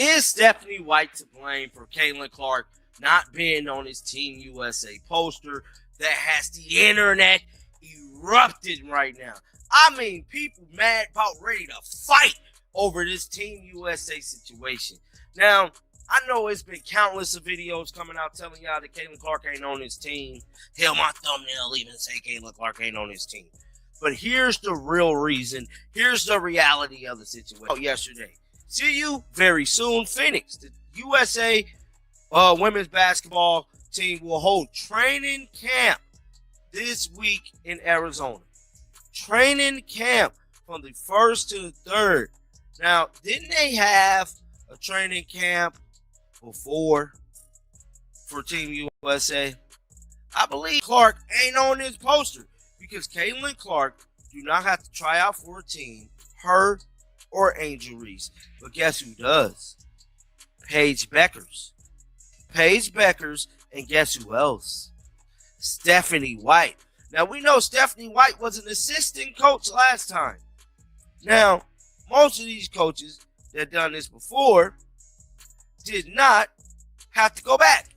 Is Stephanie White to blame for Caitlin Clark not being on his Team USA poster that has the internet erupted right now? I mean, people mad about ready to fight over this Team USA situation. Now, I know it's been countless of videos coming out telling y'all that Caitlin Clark ain't on his team. Hell, my thumbnail even say Caitlin Clark ain't on his team. But here's the real reason. Here's the reality of the situation. Yesterday. See you very soon, Phoenix. The USA women's basketball team will hold training camp this week in Arizona. Training camp from the 1st to the 3rd. Now, didn't they have a training camp before for Team USA? I believe Clark ain't on this poster because Caitlin Clark do not have to try out for a team, her or Angel Reese. But guess who does? Paige Beckers. Paige Beckers, and guess who else? Stephanie White. Now, we know Stephanie White was an assistant coach last time. Now, most of these coaches that done this before did not have to go back.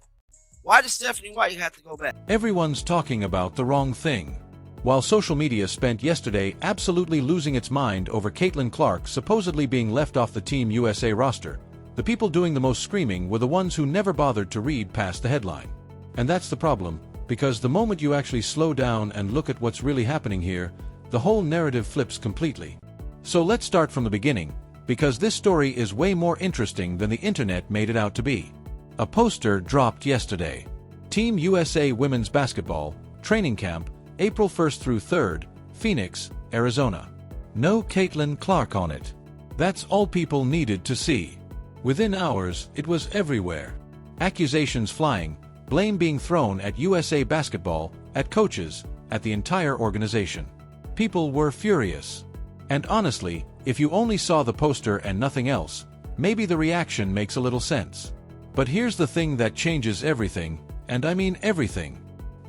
Why did Stephanie White have to go back? Everyone's talking about the wrong thing. While social media spent yesterday absolutely losing its mind over Caitlin Clark supposedly being left off the Team USA roster, the people doing the most screaming were the ones who never bothered to read past the headline. And that's the problem, because the moment you actually slow down and look at what's really happening here, the whole narrative flips completely. So let's start from the beginning, because this story is way more interesting than the internet made it out to be. A poster dropped yesterday. Team USA Women's Basketball, Training Camp, April 1st through 3rd, Phoenix, Arizona. No Caitlin Clark on it. That's all people needed to see. Within hours, it was everywhere. Accusations flying, blame being thrown at USA Basketball, at coaches, at the entire organization. People were furious. And honestly, if you only saw the poster and nothing else, maybe the reaction makes a little sense. But here's the thing that changes everything, and I mean everything.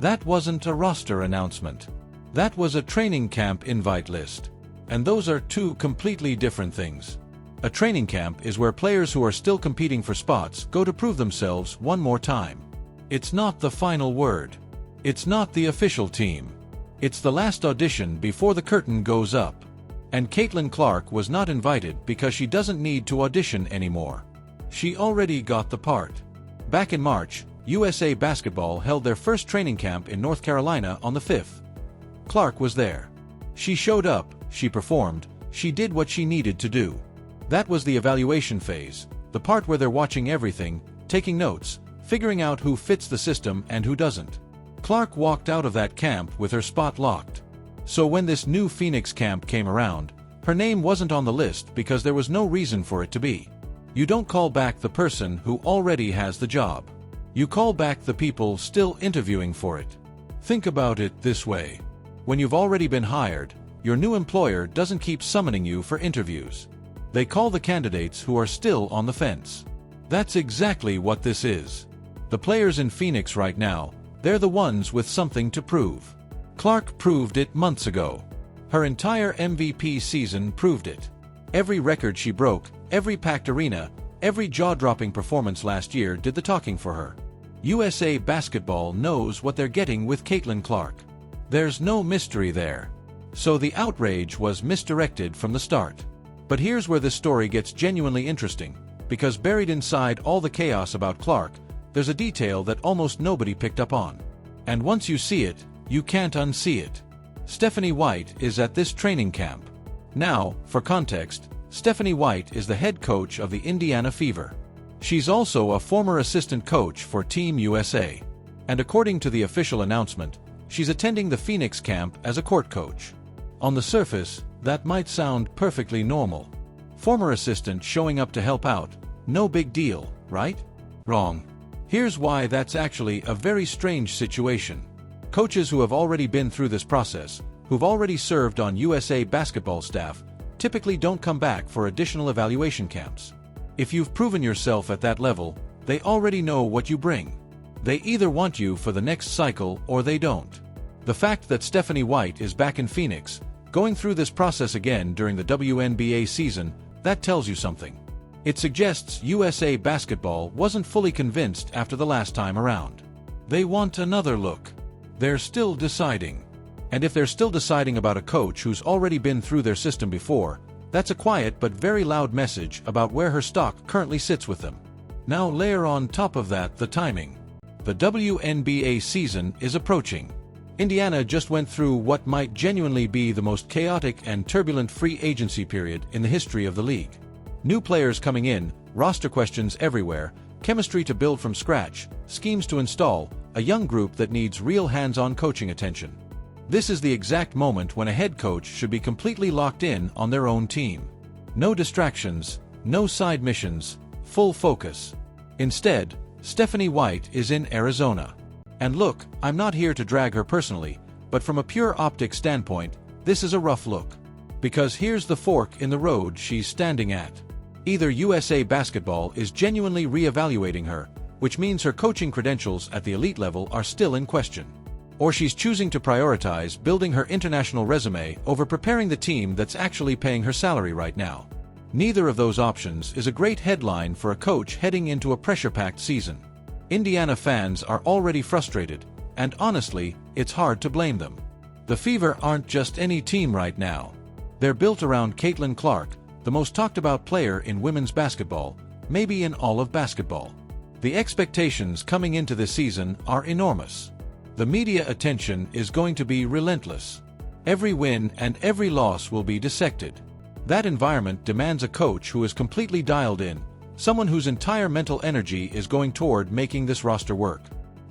That wasn't a roster announcement. That was a training camp invite list. And those are two completely different things. A training camp is where players who are still competing for spots go to prove themselves one more time. It's not the final word. It's not the official team. It's the last audition before the curtain goes up. And Caitlin Clark was not invited because she doesn't need to audition anymore. She already got the part. Back in March, USA Basketball held their first training camp in North Carolina on the 5th. Clark was there. She showed up, she performed, she did what she needed to do. That was the evaluation phase, the part where they're watching everything, taking notes, figuring out who fits the system and who doesn't. Clark walked out of that camp with her spot locked. So when this new Phoenix camp came around, her name wasn't on the list because there was no reason for it to be. You don't call back the person who already has the job. You call back the people still interviewing for it. Think about it this way. When you've already been hired, your new employer doesn't keep summoning you for interviews. They call the candidates who are still on the fence. That's exactly what this is. The players in Phoenix right now, they're the ones with something to prove. Clark proved it months ago. Her entire MVP season proved it. Every record she broke, every packed arena, every jaw-dropping performance last year did the talking for her. USA Basketball knows what they're getting with Caitlin Clark. There's no mystery there. So the outrage was misdirected from the start. But here's where this story gets genuinely interesting, because buried inside all the chaos about Clark, there's a detail that almost nobody picked up on. And once you see it, you can't unsee it. Stephanie White is at this training camp. Now, for context, Stephanie White is the head coach of the Indiana Fever. She's also a former assistant coach for Team USA. And according to the official announcement, she's attending the Phoenix camp as a court coach. On the surface, that might sound perfectly normal. Former assistant showing up to help out, no big deal, right? Wrong. Here's why that's actually a very strange situation. Coaches who have already been through this process, who've already served on USA Basketball staff, typically don't come back for additional evaluation camps. If you've proven yourself at that level, they already know what you bring. They either want you for the next cycle or they don't. The fact that Stephanie White is back in Phoenix, going through this process again during the WNBA season, that tells you something. It suggests USA Basketball wasn't fully convinced after the last time around. They want another look. They're still deciding. And if they're still deciding about a coach who's already been through their system before, that's a quiet but very loud message about where her stock currently sits with them. Now layer on top of that the timing. The WNBA season is approaching. Indiana just went through what might genuinely be the most chaotic and turbulent free agency period in the history of the league. New players coming in, roster questions everywhere, chemistry to build from scratch, schemes to install, a young group that needs real hands-on coaching attention. This is the exact moment when a head coach should be completely locked in on their own team. No distractions, no side missions, full focus. Instead, Stephanie White is in Arizona. And look, I'm not here to drag her personally, but from a pure optics standpoint, this is a rough look. Because here's the fork in the road she's standing at. Either USA Basketball is genuinely re-evaluating her, which means her coaching credentials at the elite level are still in question. Or she's choosing to prioritize building her international resume over preparing the team that's actually paying her salary right now. Neither of those options is a great headline for a coach heading into a pressure-packed season. Indiana fans are already frustrated, and honestly, it's hard to blame them. The Fever aren't just any team right now. They're built around Caitlin Clark, the most talked-about player in women's basketball, maybe in all of basketball. The expectations coming into this season are enormous. The media attention is going to be relentless. Every win and every loss will be dissected. That environment demands a coach who is completely dialed in, someone whose entire mental energy is going toward making this roster work.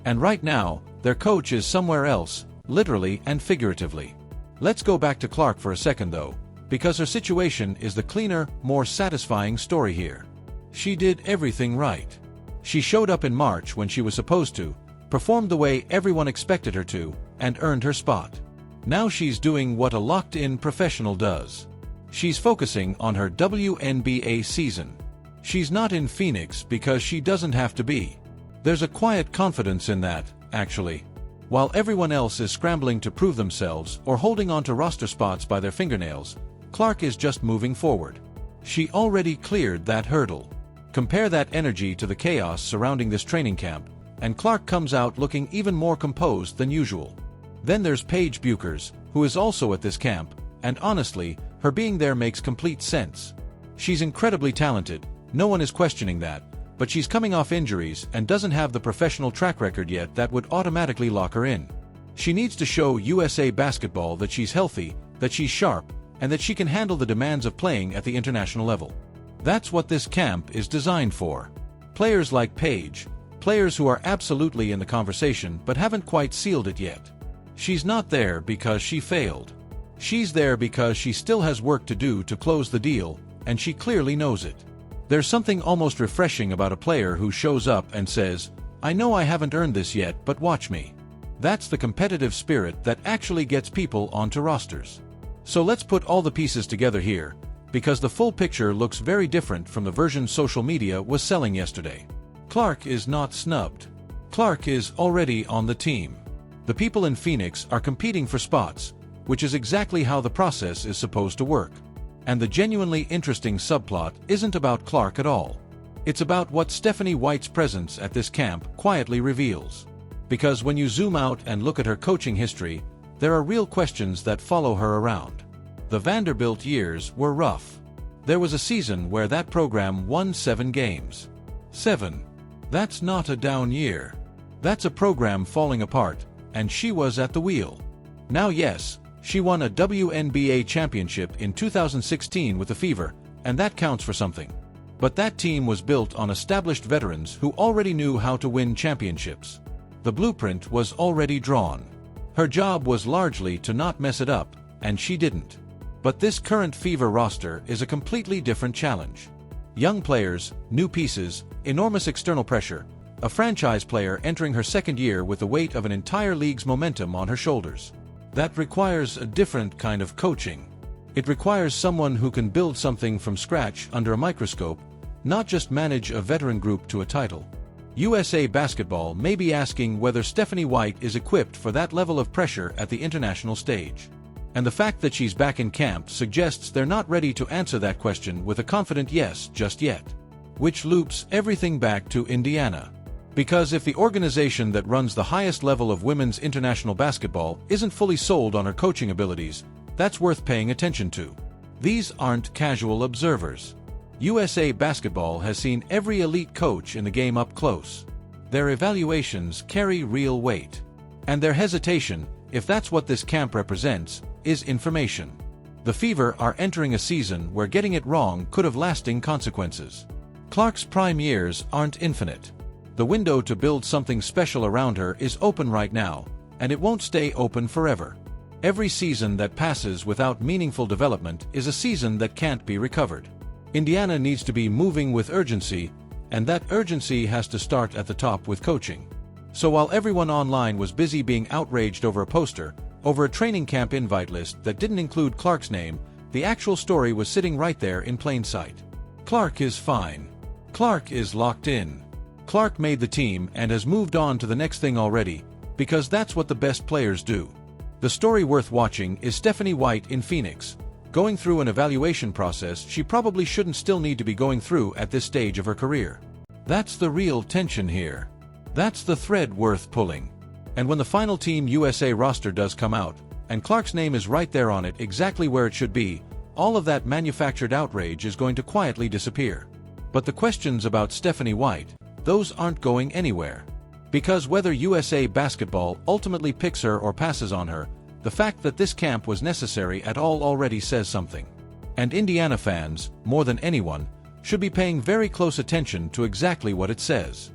And right now, their coach is somewhere else, literally and figuratively. Let's go back to Clark for a second though, because her situation is the cleaner, more satisfying story here. She did everything right. She showed up in March when she was supposed to, performed the way everyone expected her to, and earned her spot. Now she's doing what a locked-in professional does. She's focusing on her WNBA season. She's not in Phoenix because she doesn't have to be. There's a quiet confidence in that, actually. While everyone else is scrambling to prove themselves or holding on to roster spots by their fingernails, Clark is just moving forward. She already cleared that hurdle. Compare that energy to the chaos surrounding this training camp, and Clark comes out looking even more composed than usual. Then there's Paige Buchers, who is also at this camp, and honestly, her being there makes complete sense. She's incredibly talented, no one is questioning that, but she's coming off injuries and doesn't have the professional track record yet that would automatically lock her in. She needs to show USA Basketball that she's healthy, that she's sharp, and that she can handle the demands of playing at the international level. That's what this camp is designed for. Players like Paige, players who are absolutely in the conversation but haven't quite sealed it yet. She's not there because she failed. She's there because she still has work to do to close the deal, and she clearly knows it. There's something almost refreshing about a player who shows up and says, "I know I haven't earned this yet, but watch me." That's the competitive spirit that actually gets people onto rosters. So let's put all the pieces together here, because the full picture looks very different from the version social media was selling yesterday. Clark is not snubbed. Clark is already on the team. The people in Phoenix are competing for spots, which is exactly how the process is supposed to work. And the genuinely interesting subplot isn't about Clark at all. It's about what Stephanie White's presence at this camp quietly reveals. Because when you zoom out and look at her coaching history, there are real questions that follow her around. The Vanderbilt years were rough. There was a season where that program won 7 games. 7. That's not a down year. That's a program falling apart, and she was at the wheel. Now yes, she won a WNBA championship in 2016 with the Fever, and that counts for something. But that team was built on established veterans who already knew how to win championships. The blueprint was already drawn. Her job was largely to not mess it up, and she didn't. But this current Fever roster is a completely different challenge. Young players, new pieces, enormous external pressure, a franchise player entering her second year with the weight of an entire league's momentum on her shoulders. That requires a different kind of coaching. It requires someone who can build something from scratch under a microscope, not just manage a veteran group to a title. USA Basketball may be asking whether Stephanie White is equipped for that level of pressure at the international stage. And the fact that she's back in camp suggests they're not ready to answer that question with a confident yes just yet. which loops everything back to Indiana. Because if the organization that runs the highest level of women's international basketball isn't fully sold on her coaching abilities, that's worth paying attention to. These aren't casual observers. USA Basketball has seen every elite coach in the game up close. Their evaluations carry real weight. And their hesitation, if that's what this camp represents, is information. The Fever are entering a season where getting it wrong could have lasting consequences. Clark's prime years aren't infinite. The window to build something special around her is open right now, and it won't stay open forever. Every season that passes without meaningful development is a season that can't be recovered. Indiana needs to be moving with urgency, and that urgency has to start at the top with coaching. So while everyone online was busy being outraged over a poster, over a training camp invite list that didn't include Clark's name, the actual story was sitting right there in plain sight. Clark is fine. Clark is locked in. Clark made the team and has moved on to the next thing already, because that's what the best players do. The story worth watching is Stephanie White in Phoenix, going through an evaluation process she probably shouldn't still need to be going through at this stage of her career. That's the real tension here. That's the thread worth pulling. And when the final Team USA roster does come out, and Clark's name is right there on it exactly where it should be, all of that manufactured outrage is going to quietly disappear. But the questions about Stephanie White, those aren't going anywhere. Because whether USA Basketball ultimately picks her or passes on her, the fact that this camp was necessary at all already says something. And Indiana fans, more than anyone, should be paying very close attention to exactly what it says.